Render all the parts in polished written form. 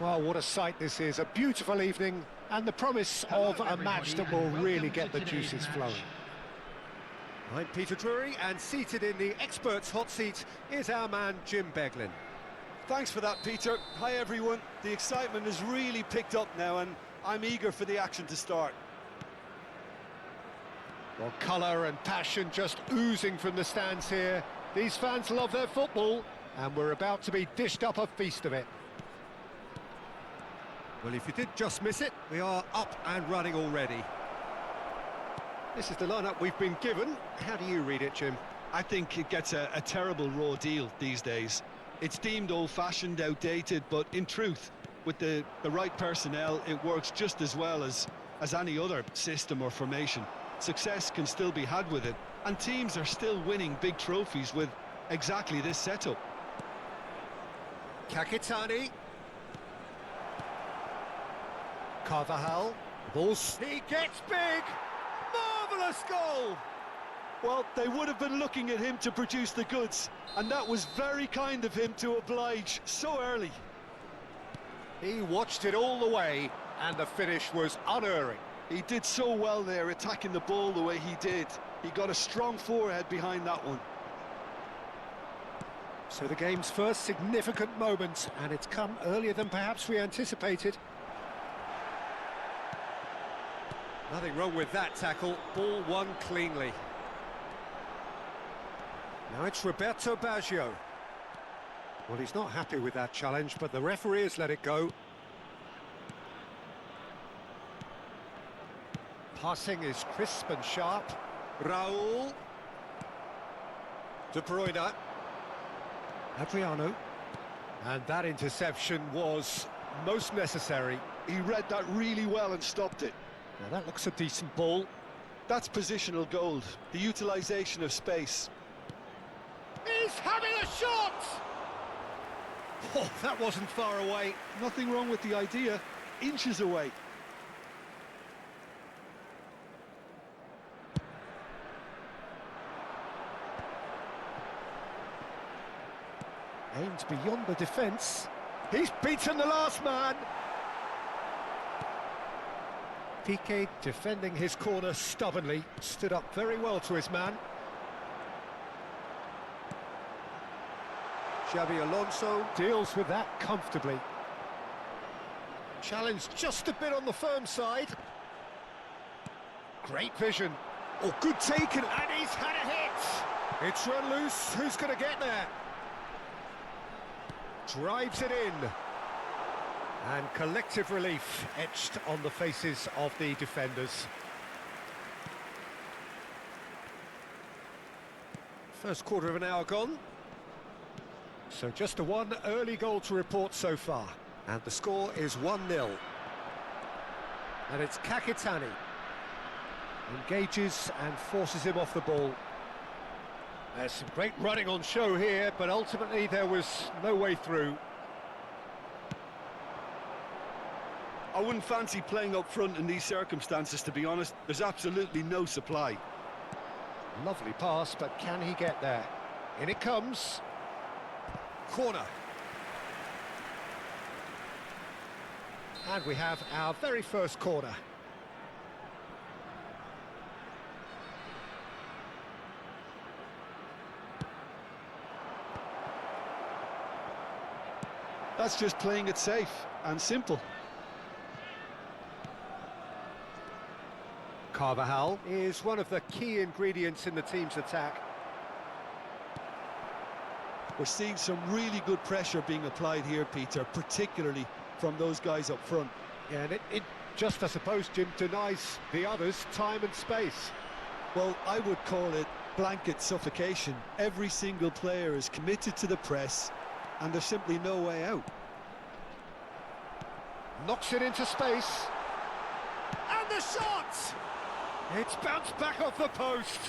Well, what a sight this is. A beautiful evening and the promise of a match that will really get the juices flowing. I'm Peter Drury, and seated in the experts' hot seat is our man Jim Beglin. Thanks for that, Peter. Hi, everyone. The excitement has really picked up now, and I'm eager for the action to start. Well, colour and passion just oozing from the stands here. These fans love their football, and we're about to be dished up a feast of it. Well, if you did just miss it, we are up and running already. This is the lineup we've been given. How do you read it, Jim? I think it gets a terrible raw deal these days. It's deemed old-fashioned, outdated, but in truth, with the right personnel, it works just as well as any other system or formation. Success can still be had with it, and teams are still winning big trophies with exactly this setup. Kakitani. Carvajal. Balls. He gets big! Marvellous goal! Well, they would have been looking at him to produce the goods, and that was very kind of him to oblige so early. He watched it all the way, and the finish was unerring. He did so well there, attacking the ball the way he did. He got a strong forehead behind that one. So the game's first significant moment, and it's come earlier than perhaps we anticipated. Nothing wrong with that tackle, ball won cleanly. Now it's Roberto Baggio. Well, he's not happy with that challenge, but the referee has let it go. Passing is crisp and sharp. Raul. De Bruyne. Adriano. And that interception was most necessary. He read that really well and stopped it. Now that looks a decent ball. That's positional gold, the utilisation of space. He's having a shot! Oh, that wasn't far away. Nothing wrong with the idea, inches away. Aimed beyond the defence. He's beaten the last man. Piqué defending his corner stubbornly, stood up very well to his man. Xabi Alonso deals with that comfortably. Challenge just a bit on the firm side. Great vision. Oh, good taken, and he's had a hit. It's run loose. Who's going to get there? Drives it in. And collective relief etched on the faces of the defenders. First quarter of an hour gone. So just a one early goal to report so far. And the score is 1-0. And it's Kakitani. Engages and forces him off the ball. There's some great running on show here, but ultimately there was no way through. I wouldn't fancy playing up front in these circumstances, to be honest. There's absolutely no supply. Lovely pass, but can he get there? In it comes. Corner. And we have our very first corner. That's just playing it safe and simple. Carvajal is one of the key ingredients in the team's attack. We're seeing some really good pressure being applied here, Peter, particularly from those guys up front. Yeah, and it just, I suppose, Jim, denies the others time and space. Well, I would call it blanket suffocation. Every single player is committed to the press, and there's simply no way out. Knocks it into space. And the shot! It's bounced back off the post.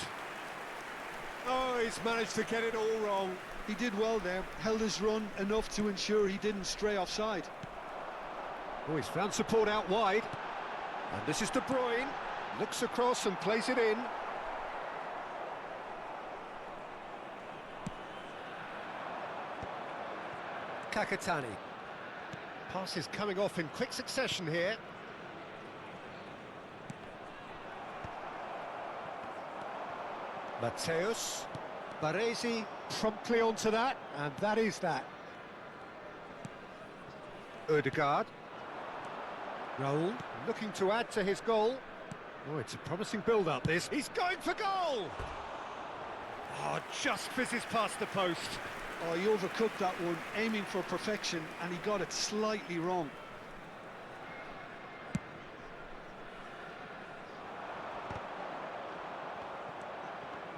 Oh, he's managed to get it all wrong. He did well there, held his run enough to ensure he didn't stray offside. Oh, he's found support out wide. And this is De Bruyne. Looks across and plays it in. Kakitani. Passes coming off in quick succession here. Mateus. Baresi promptly onto that, and that is that. Ødegaard. Raul looking to add to his goal. Oh, it's a promising build-up, this. He's going for goal! Oh, just fizzes past the post. Oh, he overcooked that one, aiming for perfection, and he got it slightly wrong.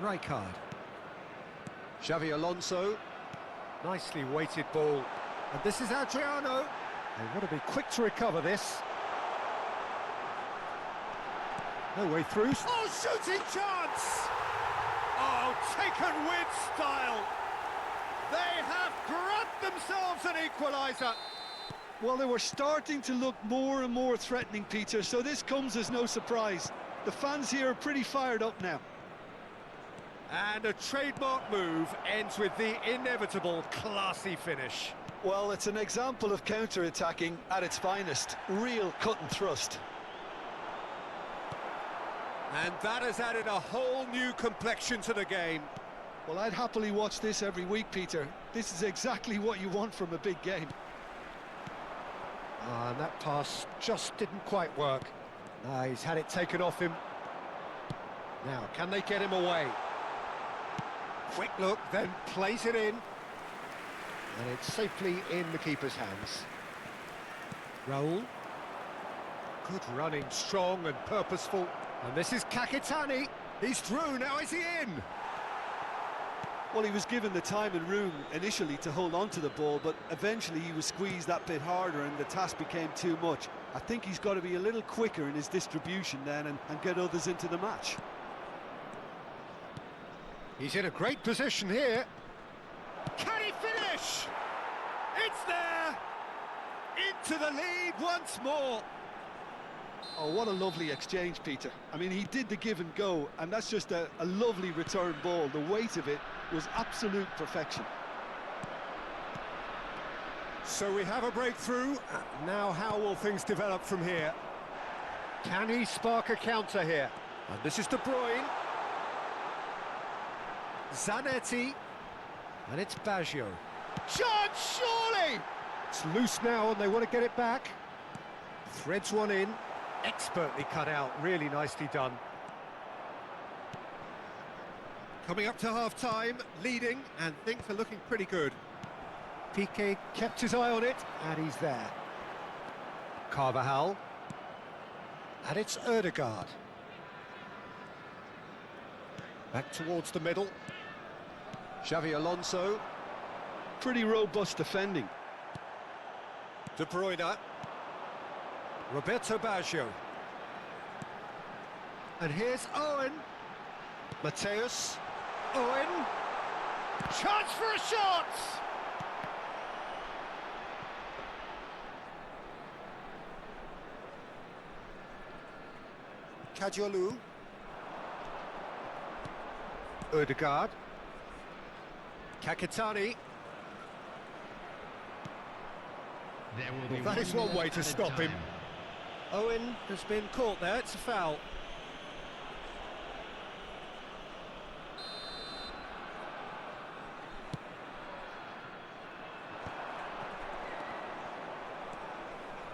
Rijkaard. Xavi Alonso. Nicely weighted ball. And this is Adriano. They want to be quick to recover this. No way through. Oh, shooting chance! Oh, taken with style. They have grabbed themselves an equaliser. Well, they were starting to look more and more threatening, Peter, so this comes as no surprise. The fans here are pretty fired up now. And a trademark move ends with the inevitable classy finish. Well, it's an example of counter-attacking at its finest. Real cut and thrust. And that has added a whole new complexion to the game. Well, I'd happily watch this every week, Peter. This is exactly what you want from a big game. And that pass just didn't quite work. He's had it taken off him. Now, can they get him away? Quick look, then plays it in. And it's safely in the keeper's hands. Raul. Good running, strong and purposeful. And this is Kakitani. He's through, now is he in? Well, he was given the time and room initially to hold on to the ball, but eventually he was squeezed that bit harder and the task became too much. I think he's got to be a little quicker in his distribution then and get others into the match. He's in a great position here. Can he finish? It's there! Into the lead once more. Oh, what a lovely exchange, Peter. I mean, he did the give and go, and that's just a lovely return ball. The weight of it was absolute perfection. So we have a breakthrough. Now how will things develop from here? Can he spark a counter here? And this is De Bruyne. Zanetti. And it's Baggio. Chance, surely! It's loose now and they want to get it back. Threads one in. Expertly cut out, really nicely done. Coming up to half-time, leading, and things are looking pretty good. Piqué kept his eye on it, and he's there. Carvajal. And it's Ødegaard. Back towards the middle. Xavi Alonso. Pretty robust defending. De Bruyne. Roberto Baggio. And here's Owen. Mateus. Owen. Chance for a shot! Kadiolu. Ødegaard. Kakitani. Well, that is one way to stop him. Owen has been caught there, it's a foul.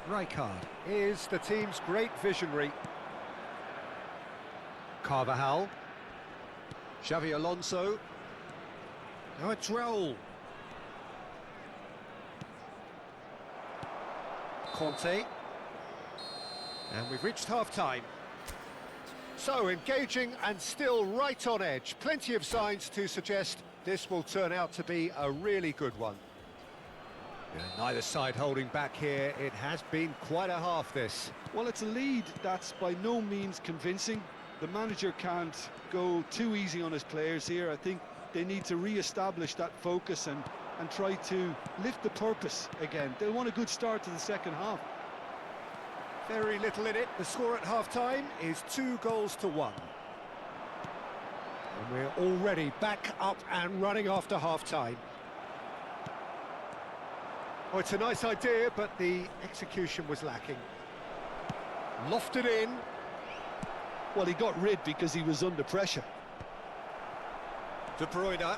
Rijkaard is the team's great visionary. Carvajal. Xavi Alonso. Now it's Raul. Conte. And we've reached half-time. So, engaging and still right on edge. Plenty of signs to suggest this will turn out to be a really good one. Yeah, neither side holding back here. It has been quite a half, this. Well, it's a lead that's by no means convincing. The manager can't go too easy on his players here. I think they need to re-establish that focus and try to lift the purpose again. They'll want a good start to the second half. Very little in it. The score at half-time is 2-1. And we're already back up and running after half-time. Oh, it's a nice idea, but the execution was lacking. Lofted in. Well, he got rid because he was under pressure. De Bruyne.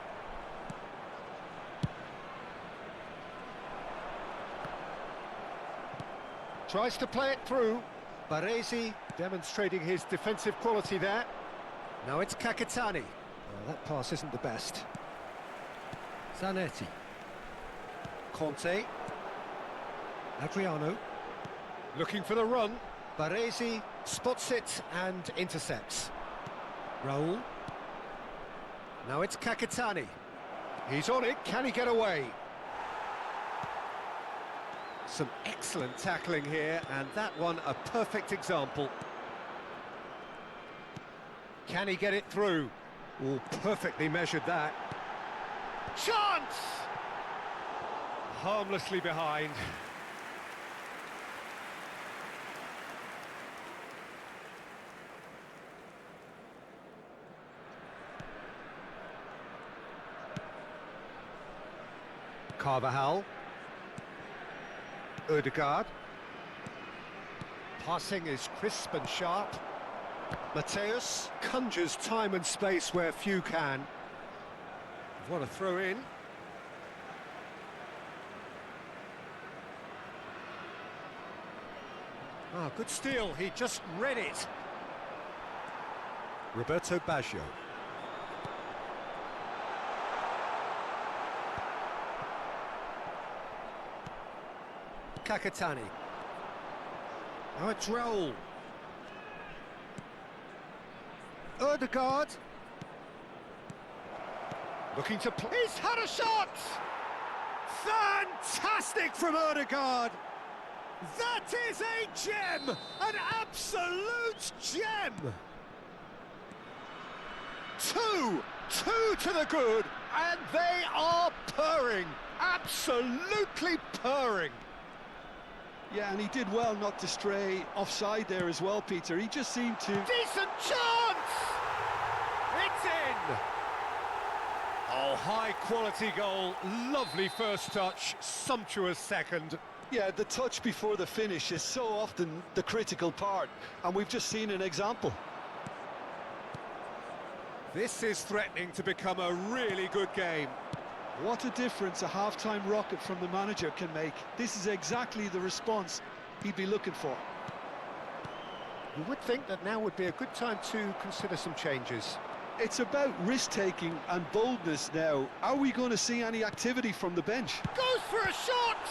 Tries to play it through. Baresi demonstrating his defensive quality there. Now it's Kakitani. Oh, that pass isn't the best. Zanetti. Conte. Adriano. Looking for the run. Baresi spots it and intercepts. Raul. Now it's Kakitani. He's on it, can he get away? Some excellent tackling here, and that one a perfect example. Can he get it through? Oh, perfectly measured that. Chance! Harmlessly behind. Carvajal. Ødegaard. Passing is crisp and sharp. Mateus conjures time and space where few can. What a throw in. Ah, good steal, he just read it. Roberto Baggio. Kakitani. Now it's Raul. Ødegaard. Looking to play. He's had a shot! Fantastic from Ødegaard! That is a gem! An absolute gem! Two to the good, and they are purring. Absolutely purring. Yeah, and he did well not to stray offside there as well, Peter. He just seemed to... Decent chance! It's in! Oh, high-quality goal, lovely first touch, sumptuous second. Yeah, the touch before the finish is so often the critical part, and we've just seen an example. This is threatening to become a really good game. What a difference a half-time rocket from the manager can make. This is exactly the response he'd be looking for. You would think that now would be a good time to consider some changes. It's about risk-taking and boldness now. Are we going to see any activity from the bench? Goes for a shot!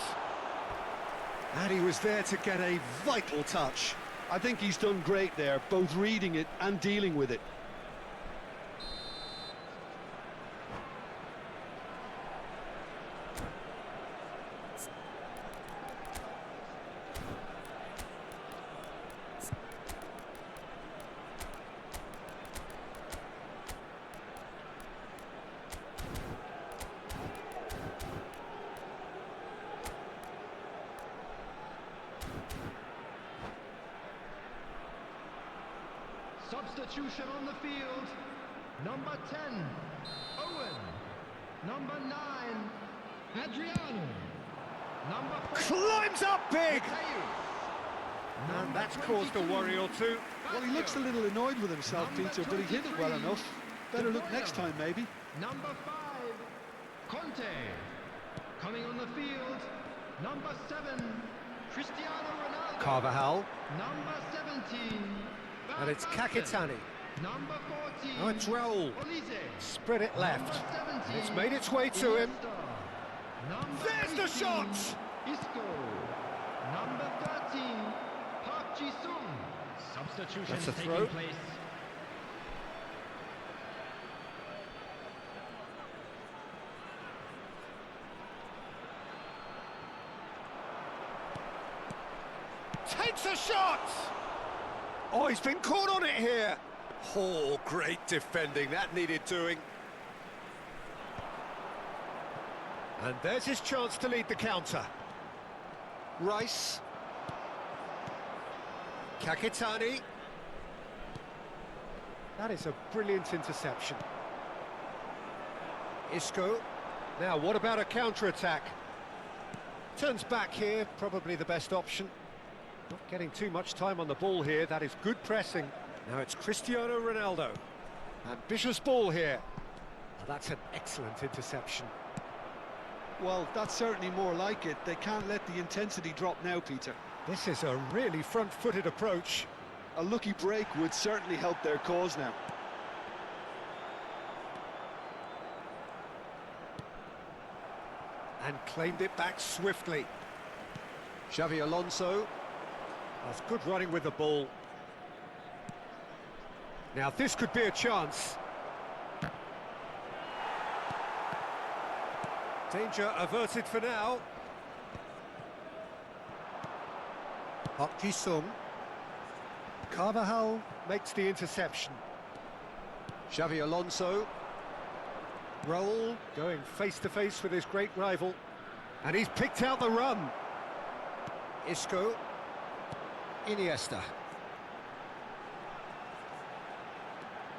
And he was there to get a vital touch. I think he's done great there, both reading it and dealing with it. Substitution on the field. Number 10, Owen. Number 9, Adriano. Number 4, Climbs up big! Mateo. And that's caused a worry or two. Well, he looks a little annoyed with himself, Peter, but he hit it well enough. Better look next time, maybe. Number 5, Conte. Coming on the field. Number 7, Cristiano Ronaldo. Carvajal. Number 17. And it's Kakitani. Number 14. Now it's Raul. Olise. Spread it left. Number 17. It's made its way to him. Iniesta. Number There's the 18, shot! Isco. Number 13, Park Ji-sung. Substitution That's a taking throw. place. Takes a shot! Oh, he's been caught on it here. Oh, great defending. That needed doing. And there's his chance to lead the counter. Rice. Kakitani. That is a brilliant interception. Isco. Now, what about a counter-attack? Turns back here, probably the best option. Not getting too much time on the ball here, that is good pressing. Now it's Cristiano Ronaldo. Ambitious ball here. Now that's an excellent interception. Well, that's certainly more like it. They can't let the intensity drop now, Peter. This is a really front-footed approach. A lucky break would certainly help their cause now. And claimed it back swiftly. Xavi Alonso. That's good running with the ball. Now this could be a chance. Danger averted for now. Park Ji-sung. Carvajal makes the interception. Xavi Alonso. Raul going face-to-face with his great rival. And he's picked out the run. Isco. Iniesta.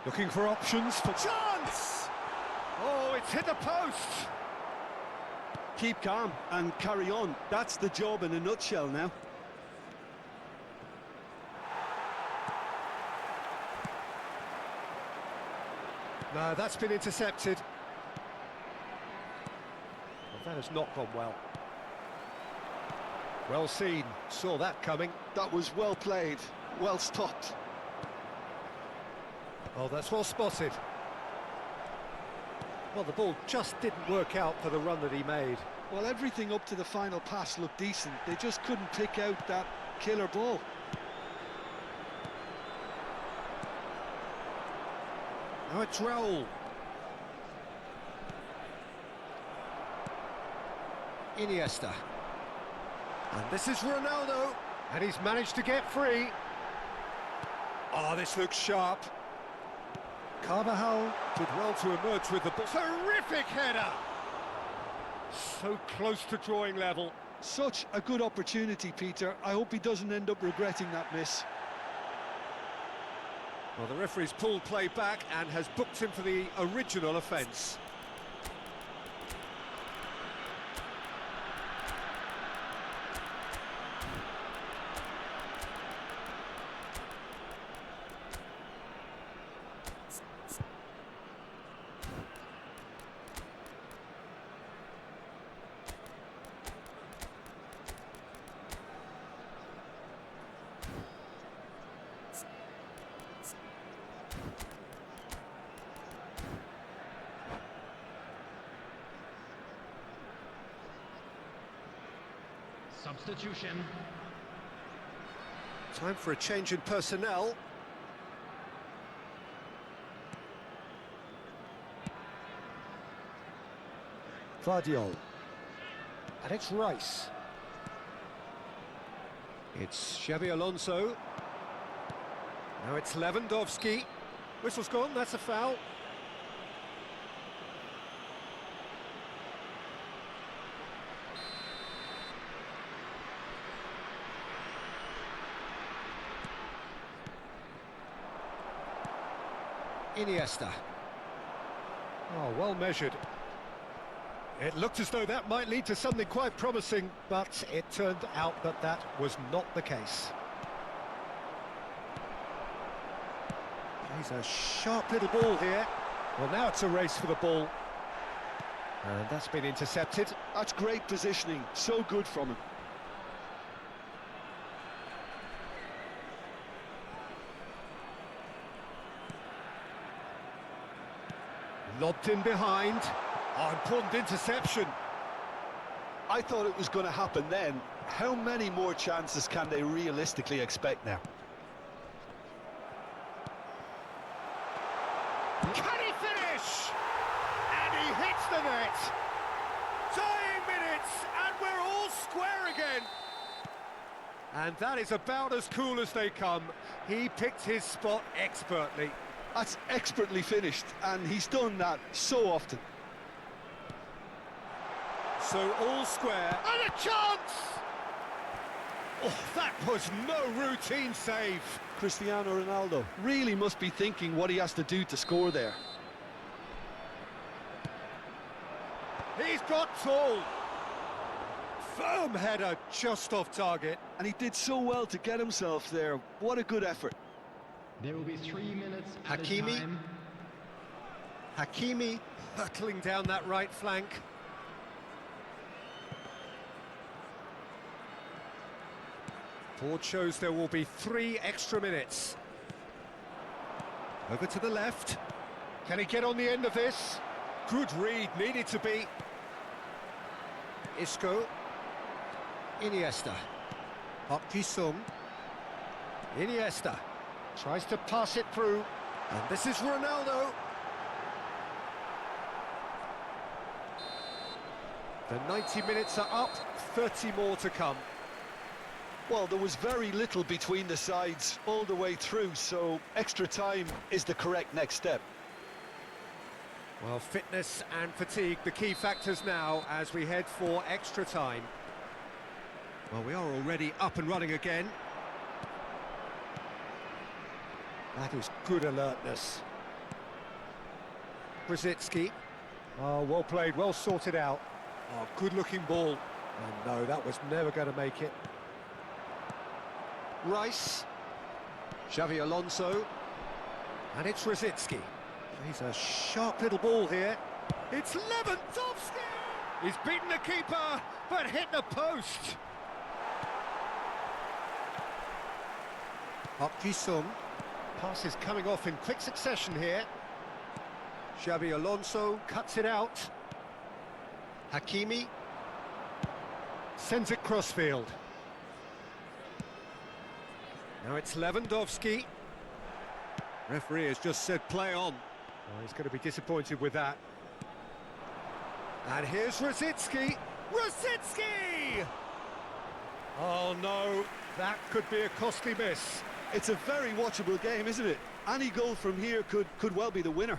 Looking for options for chance! Oh, it's hit the post! Keep calm and carry on. That's the job in a nutshell now. No, that's been intercepted. Well, that has not gone well. Well seen, saw that coming. That was well played, well stopped. Oh, that's well spotted. Well, the ball just didn't work out for the run that he made. Well, everything up to the final pass looked decent. They just couldn't pick out that killer ball. Now it's Raul. Iniesta. And this is Ronaldo. And he's managed to get free. Oh, this looks sharp. Carvajal did well to emerge with the ball. Terrific header! So close to drawing level. Such a good opportunity, Peter. I hope he doesn't end up regretting that miss. Well, the referee's pulled play back and has booked him for the original offence. Substitution. Time for a change in personnel. Vardiol. And it's Rice. It's Xavi Alonso. Now it's Lewandowski. Whistle's gone, that's a foul. Iniesta. Oh, well measured. It looked as though that might lead to something quite promising, but it turned out that that was not the case. He's a sharp little ball here. Well, now it's a race for the ball. And that's been intercepted. That's great positioning, so good from him. Lobbed in behind. Oh, important interception. I thought it was going to happen then. How many more chances can they realistically expect now? Can he finish? And he hits the net. Dying minutes, and we're all square again. And that is about as cool as they come. He picked his spot expertly. That's expertly finished, and he's done that so often. So all square, and a chance! Oh, that was no routine save. Cristiano Ronaldo really must be thinking what he has to do to score there. He's got tall. Firm header, just off target. And he did so well to get himself there. What a good effort. There will be 3 minutes Hakimi. added time. Hakimi hurtling down that right flank. Board shows there will be 3 extra minutes. Over to the left. Can he get on the end of this? Good read, needed to be. Isco. Iniesta. Park Ji-sung. Iniesta. Tries to pass it through. And this is Ronaldo. The 90 minutes are up, 30 more to come. Well, there was very little between the sides all the way through, so extra time is the correct next step. Well, fitness and fatigue, the key factors now as we head for extra time. Well, we are already up and running again. That is good alertness. Brzezinski. Oh, well played, well sorted out. Oh, good-looking ball. And no, that was never going to make it. Rice. Xavi Alonso. And it's Brzezinski. He's a sharp little ball here. It's Lewandowski! He's beaten the keeper, but hit the post. Park Ji-sung. Pass is coming off in quick succession here. Xavi Alonso cuts it out. Hakimi sends it crossfield. Now it's Lewandowski. Referee has just said play on. Oh, he's going to be disappointed with that. And here's Brzezinski. Brzezinski! Oh no, that could be a costly miss. It's a very watchable game, isn't it? Any goal from here could well be the winner.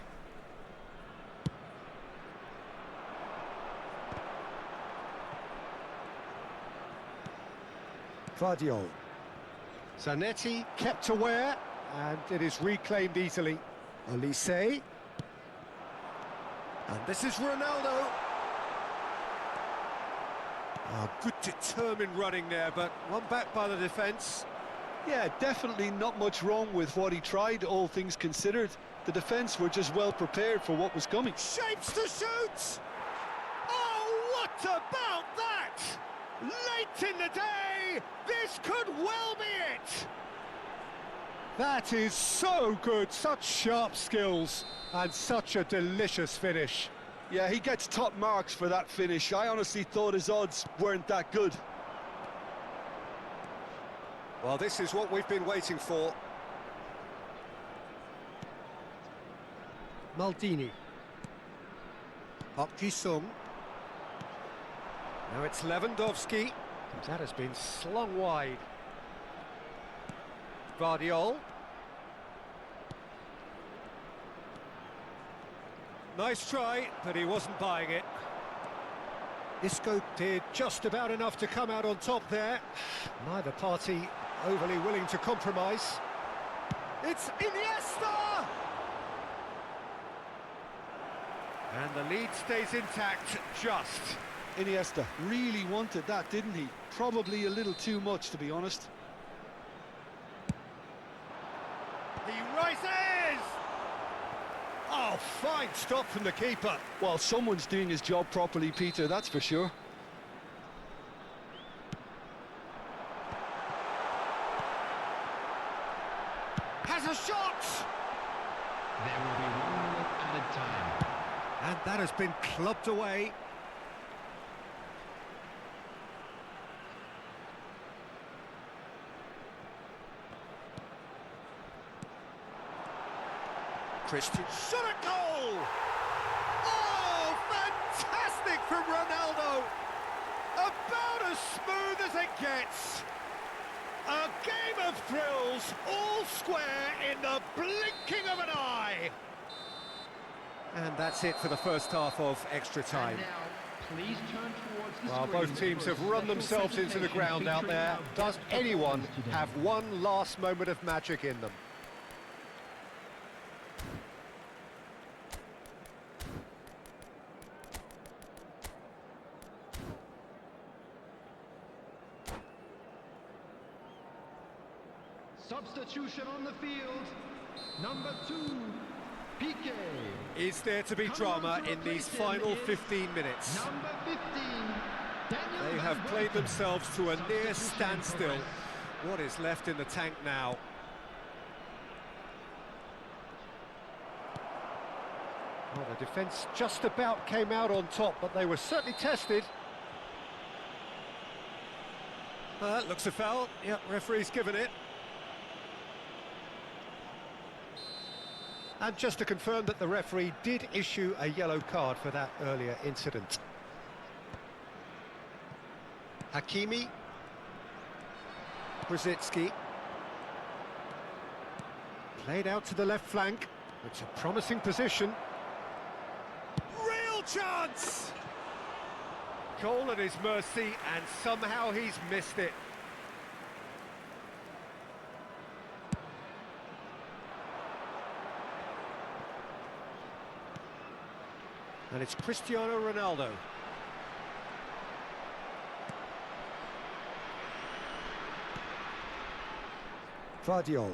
Guardiola. Zanetti kept aware, and it is reclaimed easily. Olise. And this is Ronaldo. Oh, good determined running there, but one back by the defence. Yeah, definitely not much wrong with what he tried, all things considered. The defence were just well prepared for what was coming. Shapes to shoot! Oh, what about that? Late in the day, this could well be it! That is so good, such sharp skills, and such a delicious finish. Yeah, he gets top marks for that finish. I honestly thought his odds weren't that good. Well, this is what we've been waiting for. Maldini. Park Ji-sung. Now it's Lewandowski. That has been slung wide. Guardiola. Nice try, but he wasn't buying it. Isco did just about enough to come out on top there. Neither party overly willing to compromise. It's Iniesta! And the lead stays intact, just. Iniesta really wanted that, didn't he? Probably a little too much, to be honest. He rises! Oh, fine stop from the keeper. Well, someone's doing his job properly, Peter, that's for sure. Has a shot! There will be 1 minute added time. And that has been clubbed away. Christian shot at goal! Oh, fantastic from Ronaldo! About as smooth as it gets. A game of thrills, all square in the blinking of an eye. And that's it for the first half of extra time. And now, please turn towards the Well, screen both teams for a have run special themselves into the presentation ground out featuring there. our Does best anyone performers today. have one last moment of magic in them? Substitution on the field. Number 2, Piqué. Is there to be drama in these final 15 minutes? Number 15, Daniel They have Van played Bergen. themselves to a near Substitution standstill. progress. What is left in the tank now? Well, the defence just about came out on top, but they were certainly tested. That looks a foul. Yep, referee's given it. And just to confirm that the referee did issue a yellow card for that earlier incident. Hakimi. Brzezinski. Played out to the left flank. It's a promising position. Real chance! Goal at his mercy, and somehow he's missed it. And it's Cristiano Ronaldo. Vardiol.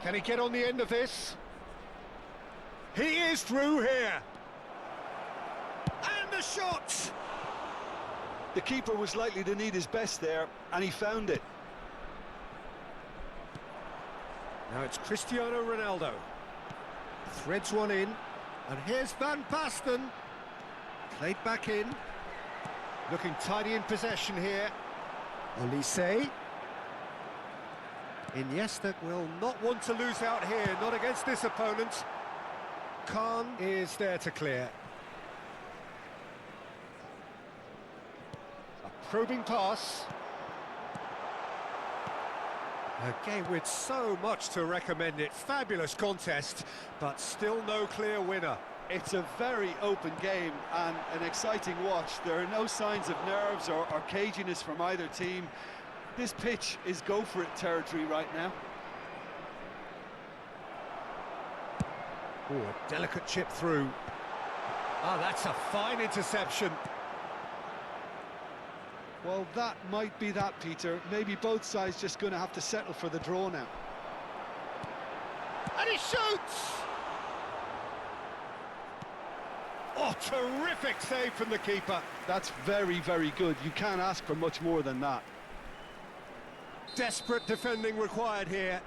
Can he get on the end of this? He is through here. And the shot! The keeper was likely to need his best there, and he found it. Now it's Cristiano Ronaldo. Threads one in. And here's Van Basten. Played back in. Looking tidy in possession here. Olise. Iniesta will not want to lose out here, not against this opponent. Khan is there to clear. A probing pass. A game with so much to recommend it. Fabulous contest, but still no clear winner. It's a very open game and an exciting watch. There are no signs of nerves or caginess from either team. This pitch is go-for-it territory right now. Oh, a delicate chip through. Ah, that's a fine interception. Well, that might be that, Peter. Maybe both sides just going to have to settle for the draw now. And he shoots! Oh, terrific save from the keeper. That's very, very good. You can't ask for much more than that. Desperate defending required here.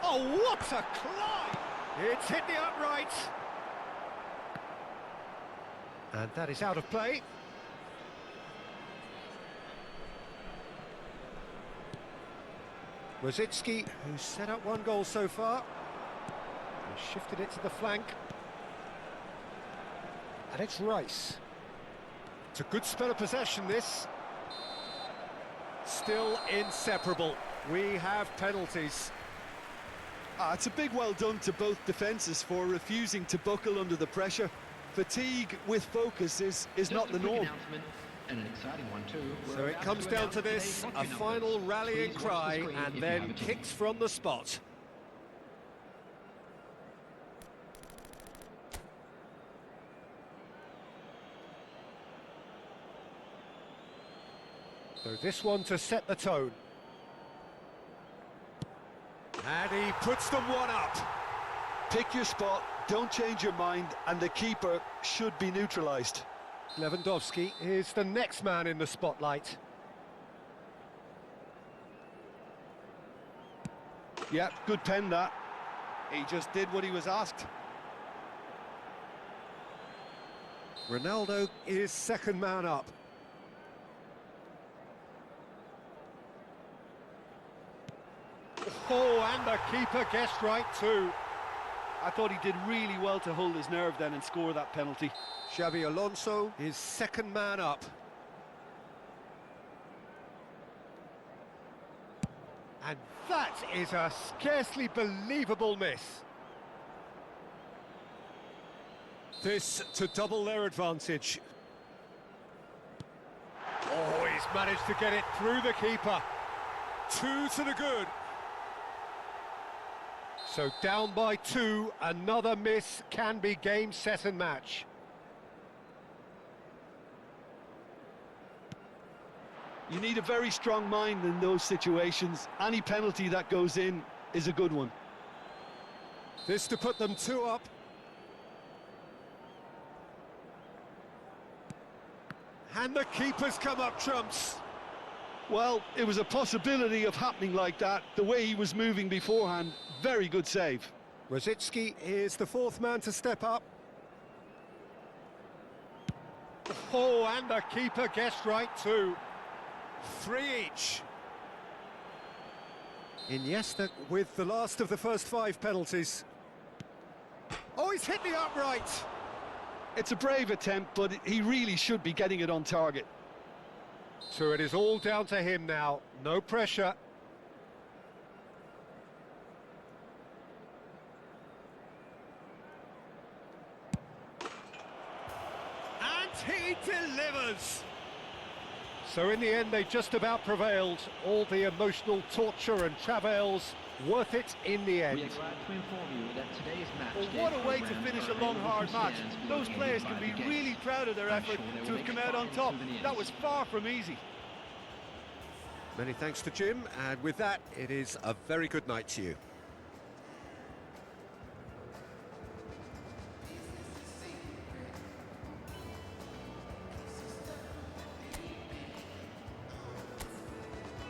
Oh, what a climb! It's hit the upright. And that is out of play. Brzezinski, who's set up one goal so far. He shifted it to the flank. And it's Rice. It's a good spell of possession, this. Still inseparable. We have penalties. It's a big well done to both defences for refusing to buckle under the pressure. Fatigue with focus is not the norm. And an exciting one too. So it comes down to this, a final rallying cry, and then kicks from the spot. So this one to set the tone. And he puts them one up. Pick your spot, don't change your mind, and the keeper should be neutralised. Lewandowski is the next man in the spotlight. Yeah, good pen that. He just did what he was asked. Ronaldo is second man up. Oh, and the keeper guessed right too. I thought he did really well to hold his nerve then and score that penalty. Xabi Alonso is second man up. And that is a scarcely believable miss. This to double their advantage. Oh, he's managed to get it through the keeper. 2 to the good. So down by 2, another miss can be game, set and match. You need a very strong mind in those situations. Any penalty that goes in is a good one. This to put them 2 up. And the keeper's come up trumps. Well, it was a possibility of happening like that. The way he was moving beforehand, very good save. Rosicki is the 4th man to step up. Oh, and the keeper guessed right too. 3 each. Iniesta with the last of the first 5 penalties. Oh, he's hit the upright. It's a brave attempt, but he really should be getting it on target. So it is all down to him now. No pressure. And he delivers. So in the end, they just about prevailed. All the emotional torture and travails, worth it in the end. We are glad to inform you that today's match. Well, what a way to finish a long, hard match. Those players can be really proud of their effort to have come out on top. That was far from easy. Many thanks to Jim, and with that, it is a very good night to you.